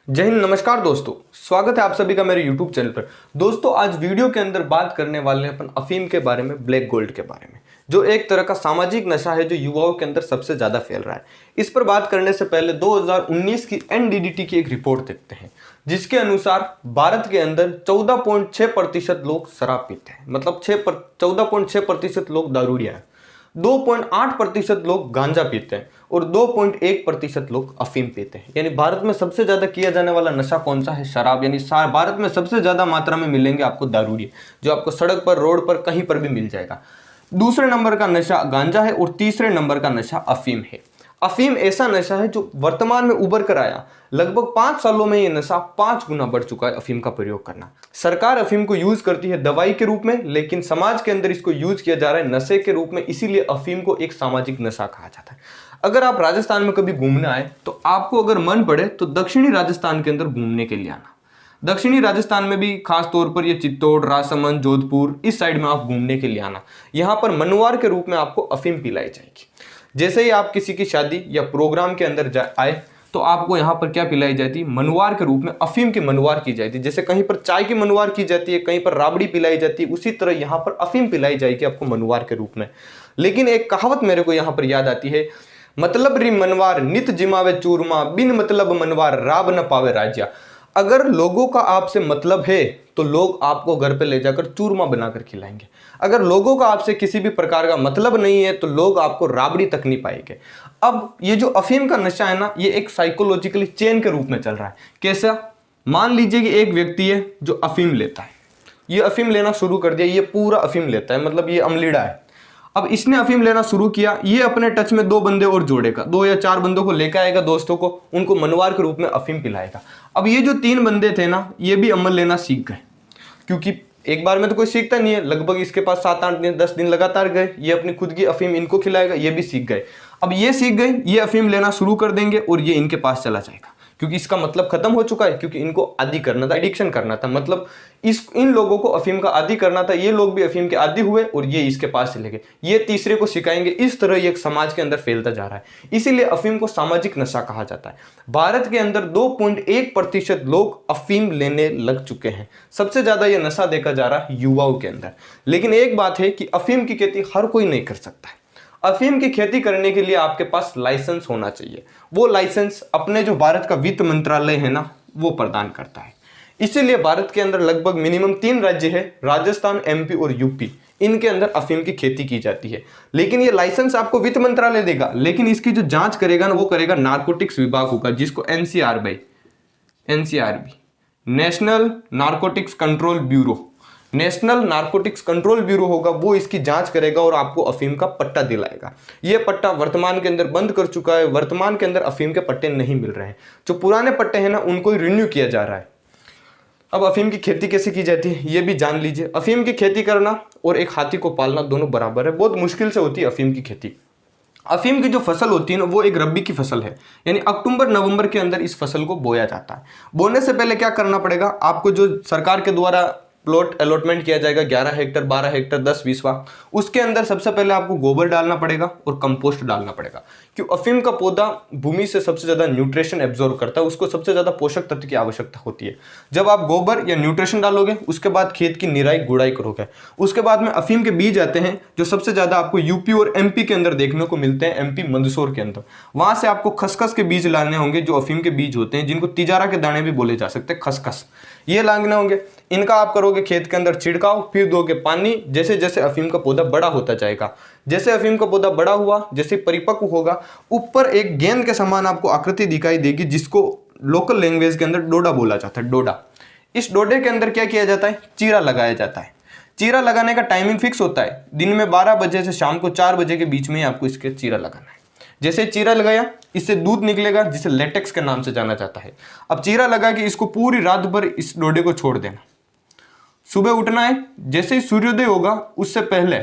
जय हिंद। नमस्कार दोस्तों, स्वागत है आप सभी का मेरे YouTube चैनल पर। दोस्तों आज वीडियो के अंदर बात करने वाले हैं अपन अफीम के बारे में, ब्लैक गोल्ड के बारे में, जो एक तरह का सामाजिक नशा है जो युवाओं के अंदर सबसे ज़्यादा फैल रहा है। इस पर बात करने से पहले 2019 की NDDT की एक रिपोर्ट देखते हैं, जिसके अनुसार भारत के अंदर 14.6% लोग शराब पीते हैं, मतलब 14.6% लोग दारूडिया हैं, 2.8% लोग गांजा पीते हैं और 2.1% लोग अफीम पीते हैं। यानी भारत में सबसे ज्यादा किया जाने वाला नशा कौन सा है? शराब। यानी भारत में सबसे ज्यादा मात्रा में मिलेंगे आपको दारूडिये, जो आपको सड़क पर, रोड पर, कहीं पर भी मिल जाएगा। दूसरे नंबर का नशा गांजा है और तीसरे नंबर का नशा अफीम है। अफीम ऐसा नशा है जो वर्तमान में उभर कर आया। लगभग 5 सालों में ये नशा 5 गुना बढ़ चुका है अफीम का प्रयोग करना। सरकार अफीम को यूज करती है दवाई के रूप में, लेकिन समाज के अंदर इसको यूज किया जा रहा है नशे के रूप में, इसीलिए अफीम को एक सामाजिक नशा कहा जाता है। अगर आप राजस्थान में कभी घूमने आए तो आपको अगर मन पड़े तो दक्षिणी राजस्थान के अंदर घूमने के लिए आना। दक्षिणी राजस्थान में भी खास तौर पर ये चित्तौड़, राजसमंद, जोधपुर, इस साइड में आप घूमने के लिए आना। यहाँ पर मनवार के रूप में आपको अफीम पिलाई जाएगी। जैसे ही आप किसी की शादी या प्रोग्राम के अंदर आए तो आपको यहाँ पर क्या पिलाई जाती है? मनवार के रूप में अफीम की मनवार की जाती है। जैसे कहीं पर चाय की मनवार की जाती है, कहीं पर राबड़ी पिलाई जाती है, उसी तरह यहाँ पर अफीम पिलाई जाएगी आपको मनवार के रूप में। लेकिन एक कहावत मेरे को यहाँ पर याद आती है, मतलब री मनवार नित जिमावे चूरमा, बिन मतलब मनवार राब न पावे राज्या। अगर लोगों का आपसे मतलब है तो लोग आपको घर पे ले जाकर चूरमा बनाकर खिलाएंगे। अगर लोगों का आपसे किसी भी प्रकार का मतलब नहीं है तो लोग आपको राबड़ी तक नहीं पाएंगे। अब ये जो अफीम का नशा है ना, ये एक साइकोलॉजिकली चेन के रूप में चल रहा है। कैसा? मान लीजिए कि एक व्यक्ति है जो अफीम लेता है, ये अफीम लेना शुरू कर दिया, ये पूरा अफीम लेता है, मतलब ये अमलीड़ा है। अब इसने अफीम लेना शुरू किया, ये अपने टच में 2 बंदे और जोड़ेगा, 2 या 4 बंदों को लेकर आएगा, दोस्तों को, उनको मनवार के रूप में अफीम पिलाएगा। अब ये जो 3 बंदे थे ना, ये भी अमल लेना सीख गए, क्योंकि एक बार में तो कोई सीखता नहीं है। लगभग इसके पास 7-8 दिन 10 दिन लगातार गए, ये अपनी खुद की अफीम इनको खिलाएगा, ये भी सीख गए। अब ये सीख गए, ये अफीम लेना शुरू कर देंगे और ये इनके पास चला जाएगा, क्योंकि इसका मतलब खत्म हो चुका है, क्योंकि इनको आदी करना था, एडिक्शन करना था, मतलब इन लोगों को अफीम का आदी करना था। ये लोग भी अफीम के आदी हुए और ये इसके पास चले गए, ये तीसरे को सिखाएंगे। इस तरह ये समाज के अंदर फैलता जा रहा है, इसीलिए अफीम को सामाजिक नशा कहा जाता है। भारत के अंदर 2.1% लोग अफीम लेने लग चुके हैं। सबसे ज्यादा ये नशा देखा जा रहा है युवाओं के अंदर। लेकिन एक बात है कि अफीम की खेती हर कोई नहीं कर सकता है। अफीम की खेती करने के लिए आपके पास लाइसेंस होना चाहिए। वो लाइसेंस अपने जो भारत का वित्त मंत्रालय है ना, वो प्रदान करता है। इसीलिए भारत के अंदर लगभग मिनिमम 3 राज्य है, राजस्थान, MP और UP, इनके अंदर अफीम की खेती की जाती है। लेकिन ये लाइसेंस आपको वित्त मंत्रालय देगा, लेकिन इसकी जो जांच करेगा ना, वो करेगा नारकोटिक्स विभाग होगा, जिसको NCRB, national narcotics control bureau, national narcotics control bureau होगा, वो इसकी जांच करेगा और आपको अफीम का पट्टा दिलाएगा। ये पट्टा वर्तमान के अंदर बंद कर चुका है, वर्तमान के अंदर अफीम के पट्टे नहीं मिल रहे हैं। जो पुराने पट्टे हैं ना, उनको रिन्यू किया जा रहा है। अब अफीम की खेती कैसे की जाती है ये भी जान लीजिए। अफीम की खेती करना और एक हाथी को पालना दोनों बराबर है, बहुत मुश्किल से होती है अफीम की खेती। अफीम की जो फसल होती है ना, वो एक रब्बी की फसल है, यानी अक्टूबर-नवंबर के अंदर इस फसल को बोया जाता है। बोने से पहले क्या करना पड़ेगा आपको? जो सरकार के द्वारा प्लॉट अलॉटमेंट किया जाएगा, 11 हेक्टर, 12 हेक्टर, 10-20वां, उसके अंदर सबसे पहले आपको गोबर डालना पड़ेगा और कंपोस्ट डालना पड़ेगा। क्यों? अफीम का पौधा भूमि से सबसे ज्यादा न्यूट्रिशन एब्जॉर्ब करता है, उसको सबसे ज्यादा पोषक तत्व की आवश्यकता होती है। जब आप गोबर या न्यूट्रिशन डालोगे, उसके बाद खेत की निराई गुड़ाई करोगे, उसके बाद में अफीम के बीज आते हैं, जो सबसे ज्यादा आपको UP और MP के अंदर देखने को मिलते हैं, MP मंदसौर के अंदर। वहां से आपको खसखस के बीज लाने होंगे, जो अफीम के बीज होते हैं, जिनको तिजारा के दाने भी बोले जा सकते हैं, खसखस, ये लाने होंगे। इनका आप करोगे खेत के अंदर छिड़काव, फिर दोगे पानी। जैसे जैसे अफीम का पौधा बड़ा होता जाएगा, जैसे अफीम का पौधा बड़ा हुआ, जैसे परिपक्व होगा, ऊपर एक गेंद के समान आपको आकृति दिखाई देगी, जिसको लोकल लैंग्वेज के अंदर डोडा बोला जाता है, डोडा। इस डोडे के अंदर क्या किया जाता है? चीरा लगाया जाता है। चीरा लगाने का टाइमिंग फिक्स होता है, दिन में 12 बजे से शाम को 4 बजे के बीच में आपको इसके चीरा लगाना है। जैसे चीरा लगाया, इससे दूध निकलेगा, जिसे लेटेक्स के नाम से जाना जाता है। अब चीरा लगा के इसको पूरी रात भर इस डोडे को छोड़ देना। सुबह उठना है, जैसे ही सूर्योदय होगा, उससे पहले,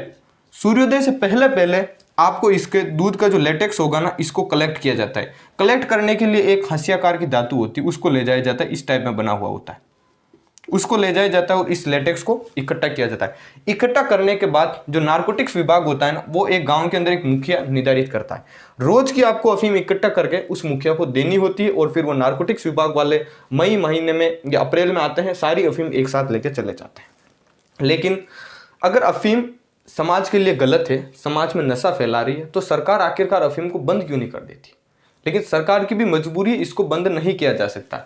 सूर्योदय से पहले पहले आपको इसके दूध का जो लेटेक्स होगा ना, इसको कलेक्ट किया जाता है। कलेक्ट करने के लिए एक हंसियाकार की धातु होती है, उसको ले जाया जाता है, इस टाइप में बना हुआ होता है। उसको ले जाया जाता है और इस लेटेक्स को इकट्ठा किया जाता है। इकट्ठा करने के बाद जो नारकोटिक्स विभाग होता है ना, वो एक गांव के अंदर एक मुखिया निर्धारित करता है। रोज की आपको अफीम इकट्ठा करके उस मुखिया को देनी होती है और फिर वो नारकोटिक्स विभाग वाले मई महीने में या अप्रैल में आते हैं, सारी अफीम एक साथ लेके चले जाते हैं। लेकिन अगर अफीम समाज के लिए गलत है, समाज में नशा फैला रही है, तो सरकार आखिरकार अफीम को बंद क्यों नहीं कर देती? लेकिन सरकार की भी मजबूरी है, इसको बंद नहीं किया जा सकता,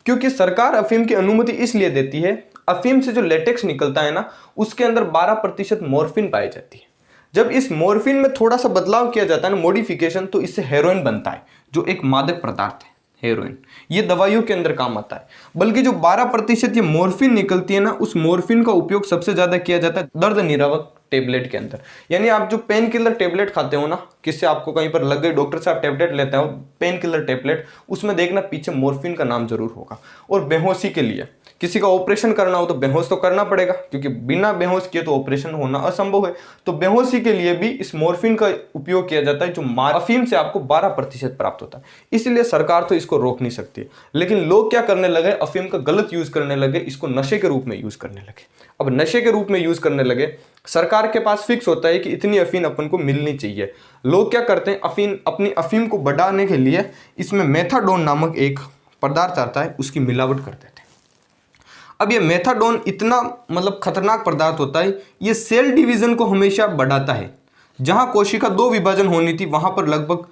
क्योंकि सरकार अफीम की अनुमति इसलिए देती है, अफीम से जो लेटेक्स निकलता है ना, उसके अंदर 12% मॉर्फिन पाई जाती है। जब इस मॉर्फिन में थोड़ा सा बदलाव किया जाता है ना, मॉडिफिकेशन, तो इससे हेरोइन बनता है, जो एक मादक पदार्थ है। हेरोइन ये दवाइयों के अंदर काम आता है। बल्कि जो 12% ये मॉर्फिन निकलती है ना, उस मॉर्फिन का उपयोग सबसे ज्यादा किया जाता है दर्द निवारक टेबलेट के अंदर। यानी आप जो पेन किलर टेबलेट खाते हो ना, किससे आपको कहीं पर लग गई, डॉक्टर से आप टेबलेट लेते हो, पेन किलर टेबलेट, उसमें देखना पीछे मॉर्फिन का नाम जरूर होगा। और बेहोशी के लिए किसी का ऑपरेशन करना हो तो बेहोश तो करना पड़ेगा, क्योंकि बिना बेहोश किए तो ऑपरेशन होना असंभव है। तो बेहोशी के लिए भी इस मॉर्फिन का उपयोग किया जाता है, जो अफीम से आपको 12% प्राप्त होता है। इसलिए सरकार तो इसको रोक नहीं सकती, लेकिन लोग क्या करने लगे, अफीम का गलत यूज करने लगे, इसको नशे के रूप में यूज करने लगे। अब नशे के रूप में यूज करने लगे, सरकार के पास फिक्स होता है कि इतनी अफीम अपन को मिलनी चाहिए। लोग क्या करते हैं, अपनी अफीम को बढ़ाने के लिए इसमें मेथाडोन नामक एक पदार्थ आता है, उसकी मिलावट कर देते हैं। अब ये मेथाडोन इतना खतरनाक पदार्थ होता है, ये सेल डिवीजन को हमेशा बढ़ाता है। जहां कोशिका 2 विभाजन होनी थी, वहां पर लगभग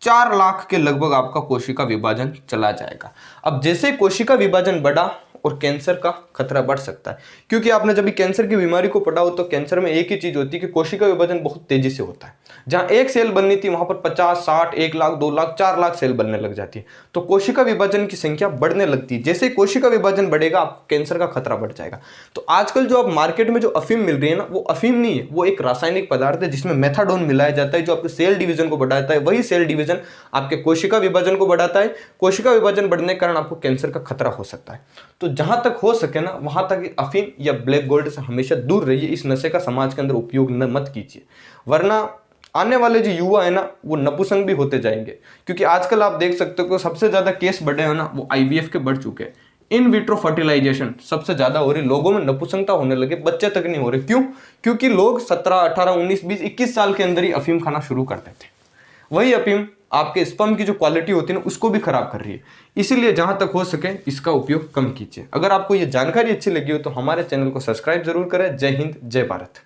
4 लाख के लगभग आपका कोशिका विभाजन चला जाएगा। अब जैसे कोशिका विभाजन बढ़ा और कैंसर का खतरा बढ़ सकता है, क्योंकि आपने जब कैंसर की बीमारी को पढ़ा हो तो कैंसर में एक ही चीज होती है कि कोशिका विभाजन बहुत तेजी से होता है। जहां एक सेल बननी थी वहां पर 50, 60, 1 लाख, 2 लाख, 4 लाख सेल बनने लग जाती है। तो कोशिका विभाजन की संख्या बढ़ने लगती है। जैसे कोशिका विभाजन बढ़ेगा, आपको कैंसर का खतरा बढ़ जाएगा। तो आजकल जो आप मार्केट में जो अफीम मिल रही है ना, वो अफीम नहीं है, वो एक रासायनिक पदार्थ है जिसमें मेथाडोन मिलाया जाता है, जो आपके सेल डिवीजन को बढ़ाता है। वही सेल डिवीजन आपके कोशिका विभाजन को बढ़ाता है। कोशिका विभाजन बढ़ने के कारण आपको कैंसर का खतरा हो सकता है। तो जहां तक हो सके ना, वहां तक अफीम या ब्लैक गोल्ड से हमेशा दूर रहिए। इस नशे का समाज के अंदर उपयोग मत कीजिए, वरना आने वाले जो युवा है ना, वो नपुंसक भी होते जाएंगे। क्योंकि आजकल आप देख सकते हो सबसे ज्यादा केस बढ़े हैं ना, वो IVF के बढ़ चुके हैं। इन विट्रो फर्टिलाइजेशन सबसे ज्यादा हो रही, लोगों में नपुंसकता होने लगे, बच्चे तक नहीं हो रहे। क्यों? क्योंकि लोग 17, 18, 19, 20, 21 साल के अंदर ही अफीम खाना शुरू कर देते हैं। वही अफीम आपके स्पर्म की जो क्वालिटी होती है ना, उसको भी खराब कर रही है। इसीलिए जहां तक हो सके इसका उपयोग कम कीजिए। अगर आपको ये जानकारी अच्छी लगी हो तो हमारे चैनल को सब्सक्राइब जरूर करें। जय हिंद, जय भारत।